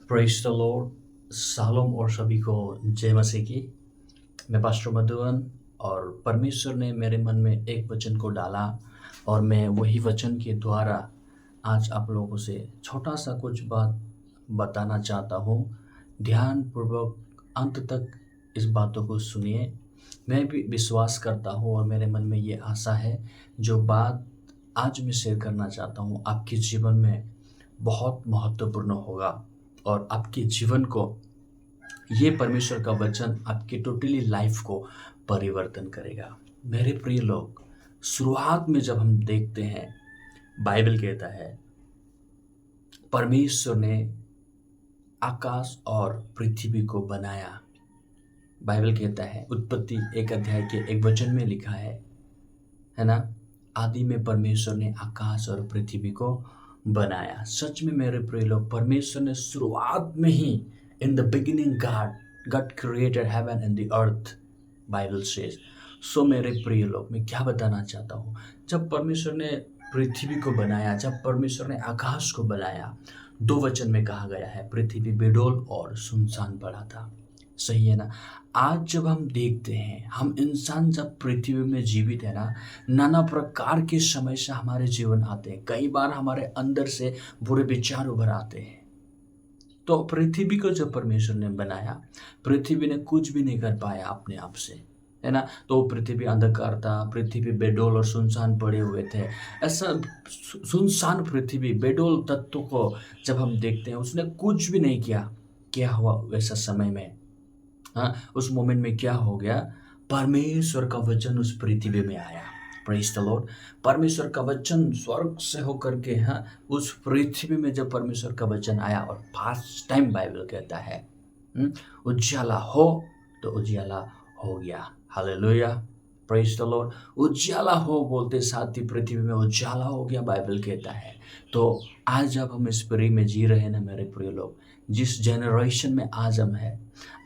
Praise the Lord. Shalom और सभी को जय मसीह की। मैं पास्टर मधुवन और परमेश्वर ने मेरे मन में एक वचन को डाला और मैं वही वचन के द्वारा आज आप लोगों से छोटा सा कुछ बात बताना चाहता हूँ। ध्यान पूर्वक अंत तक इस बातों को सुनिए। मैं भी विश्वास करता हूँ और मेरे मन में ये आशा है, जो बात आज मैं शेयर करना चाहता हूँ आपके जीवन में बहुत महत्वपूर्ण होगा और आपके जीवन को ये परमेश्वर का वचन आपकी टोटली लाइफ को परिवर्तन करेगा। मेरे प्रिय लोग, शुरुआत में जब हम देखते हैं, बाइबल कहता है परमेश्वर ने आकाश और पृथ्वी को बनाया। बाइबल कहता है उत्पत्ति 1 अध्याय के 1 वचन में लिखा है ना। आदि में परमेश्वर ने आकाश और पृथ्वी को बनाया। सच में मेरे प्रिय लोग, परमेश्वर ने शुरुआत में ही in the beginning God created heaven and the earth, Bible says. So मेरे प्रिय लोग, मैं क्या बताना चाहता हूँ, जब परमेश्वर ने पृथ्वी को बनाया, जब परमेश्वर ने आकाश को बनाया, 2 वचन में कहा गया है पृथ्वी बेडोल और सुनसान पड़ा था। सही है ना। आज जब हम देखते हैं, हम इंसान जब पृथ्वी में जीवित है ना, नाना प्रकार की समस्या हमारे जीवन आते हैं। कई बार हमारे अंदर से बुरे विचार उभर आते हैं। तो पृथ्वी को जब परमेश्वर ने बनाया, पृथ्वी ने कुछ भी नहीं कर पाया अपने आप से, है ना। तो पृथ्वी अंधकार था, पृथ्वी बेडोल और सुनसान पड़े हुए थे। ऐसा सुनसान पृथ्वी, बेडोल तत्व को जब हम देखते हैं, उसने कुछ भी नहीं किया। क्या हुआ वैसा समय में? हाँ, उस मोमेंट में क्या हो गया? परमेश्वर का वचन उस पृथ्वी में आया। Praise the Lord. परमेश्वर का वचन स्वर्ग से होकर के, हाँ, उस पृथ्वी में जब परमेश्वर का वचन आया, और फर्स्ट टाइम बाइबल कहता है उज्याला हो, तो उज्याला हो गया। Hallelujah, praise the Lord. उज्याला हो बोलते साथ ही पृथ्वी में उज्याला हो गया, बाइबल कहता है। तो आज जब हम इस पृथ्वी में जी रहे हैं ना मेरे प्रिय लोग, जिस जनरेशन में आज हम हैं,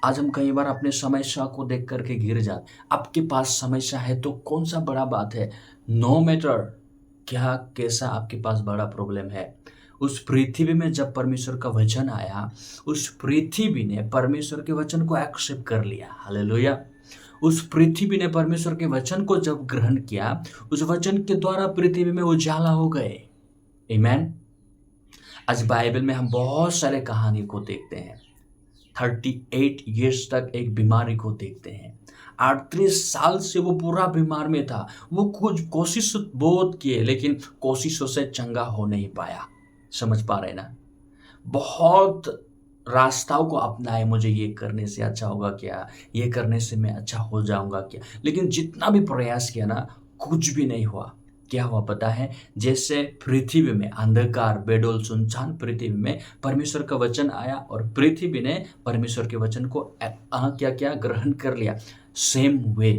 आज हम कई बार अपने समस्या को देख करके गिर जाते। आपके पास समस्या है तो कौन सा बड़ा बात है? नो मैटर क्या कैसा आपके पास बड़ा प्रॉब्लम है, उस पृथ्वी में जब परमेश्वर का वचन आया, उस पृथ्वी ने परमेश्वर के वचन को एक्सेप्ट कर लिया। हालेलुया। उस पृथ्वी ने परमेश्वर के वचन को जब ग्रहण किया, उस वचन के द्वारा पृथ्वी में उजाला हो गए। आमीन। आज बाइबल में हम बहुत सारे कहानी को देखते हैं। 38 ईयर्स तक एक बीमारी को देखते हैं। 38 साल से वो पूरा बीमार में था। वो कुछ कोशिश बहुत किए, लेकिन कोशिशों से चंगा हो नहीं पाया। समझ पा रहे ना। बहुत रास्ताओं को अपनाए, मुझे ये करने से अच्छा होगा क्या, ये करने से मैं अच्छा हो जाऊंगा क्या, लेकिन जितना भी प्रयास किया ना, कुछ भी नहीं हुआ। क्या हुआ पता है? जैसे पृथ्वी में अंधकार, बेडोल सुनसान पृथ्वी में परमेश्वर का वचन आया और पृथ्वी ने परमेश्वर के वचन को क्या क्या ग्रहण कर लिया। सेम वे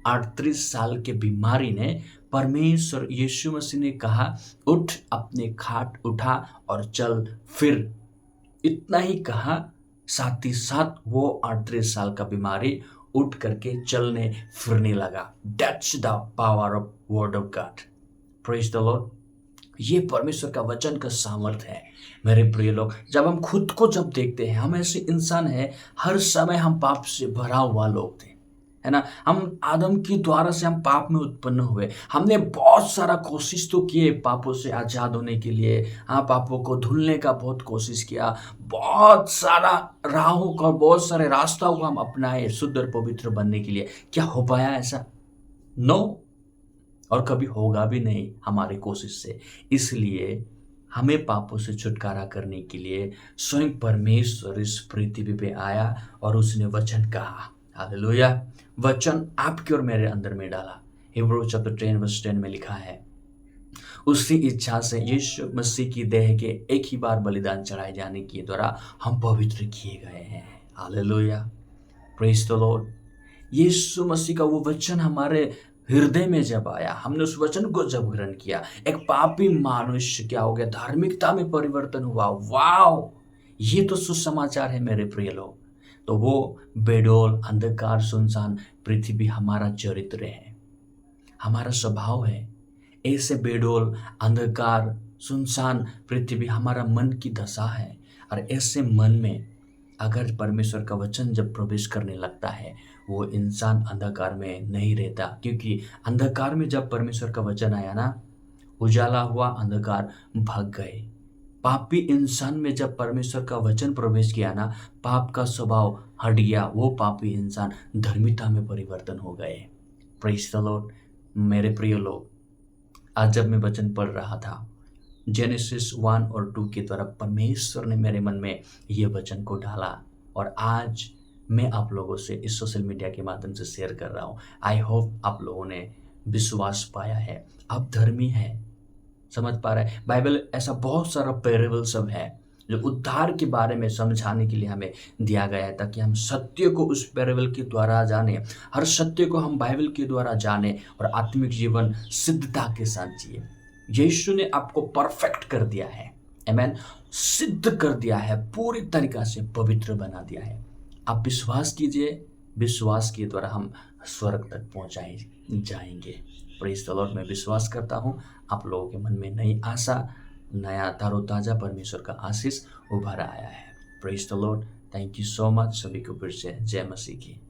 38 साल के बीमारी ने, परमेश्वर यीशु मसीह ने कहा उठ, अपने खाट उठा और चल फिर। इतना ही कहा, साथ ही साथ वो 38 साल का बीमारी उठ करके चलने फिरने लगा। That's the power of word of God. Praise the Lord. ये परमेश्वर का वचन का सामर्थ है मेरे प्रिय लोग। जब हम खुद को जब देखते हैं, हम ऐसे इंसान हैं, हर समय हम पाप से भरा हुआ लोग थे, है ना। हम आदम की द्वारा से हम पाप में उत्पन्न हुए। हमने बहुत सारा कोशिश तो किए पापों से आजाद होने के लिए। हाँ, पापों को धुलने का बहुत कोशिश किया। बहुत सारा राहों का, बहुत सारे रास्ताओं को हम अपनाए शुद्ध और पवित्र बनने के लिए। क्या हो पाया ऐसा? नो। और कभी होगा भी नहीं हमारी कोशिश से। इसलिए हमें पापों से छुटकारा करने के लिए स्वयं परमेश्वर इस पृथ्वी पे आया और उसने वचन कहा। हालेलुया। वचन आपके और मेरे अंदर में डाला। हिब्रू चैप्टर 10 में लिखा है, उसकी इच्छा से यीशु मसीह की देह के एक ही बार बलिदान चढ़ाए जाने के द्वारा हम पवित्र किए गए हैं। Hallelujah, praise the Lord. यीशु मसीह का वो वचन हमारे हृदय में जब आया, हमने उस वचन को जब ग्रहण किया, एक पापी मनुष्य क्या हो गया? धार्मिकता में परिवर्तन हुआ। वाओ, ये तो सुसमाचार है मेरे प्रिय लोग। तो वो बेडोल, अंधकार, सुनसान पृथ्वी हमारा चरित्र है, हमारा स्वभाव है। ऐसे बेडोल, अंधकार, सुनसान पृथ्वी हमारा मन की दशा है। और ऐसे मन में अगर परमेश्वर का वचन जब प्रवेश करने लगता है, वो इंसान अंधकार में नहीं रहता, क्योंकि अंधकार में जब परमेश्वर का वचन आया ना, उजाला हुआ, अंधकार भाग गए। पापी इंसान में जब परमेश्वर का वचन प्रवेश किया ना, पाप का स्वभाव हट गया, वो पापी इंसान धर्मिता में परिवर्तन हो गए। Praise the Lord. मेरे प्रिय लोग, आज जब मैं वचन पढ़ रहा था, जेनेसिस 1 और 2 के द्वारा परमेश्वर ने मेरे मन में ये वचन को डाला, और आज मैं आप लोगों से इस सोशल मीडिया के माध्यम से शेयर कर रहा हूँ। आई होप आप लोगों ने विश्वास पाया है, आप धर्मी हैं, समझ पा रहे हैं। बाइबल ऐसा बहुत सारा पैरेबल सब है जो उद्धार के बारे में समझाने के लिए हमें दिया गया है, ताकि हम सत्य को उस पैरेबल के द्वारा जाने, हर सत्य को हम बाइबल के द्वारा जाने और आत्मिक जीवन सिद्धता के साथ जिए। यीशु ने आपको परफेक्ट कर दिया है, आमेन, सिद्ध कर दिया है, पूरी तरीका से पवित्र बना दिया है। आप विश्वास कीजिए, विश्वास के द्वारा हम स्वर्ग तक पहुंचाए जाएंगे। Praise the Lord. मैं विश्वास करता हूं आप लोगों के मन में नई आशा, नया तारोताजा परमेश्वर का आशीष उभर आया है। Praise the Lord. Thank you so much. सभी को फिर से जय मसीह की।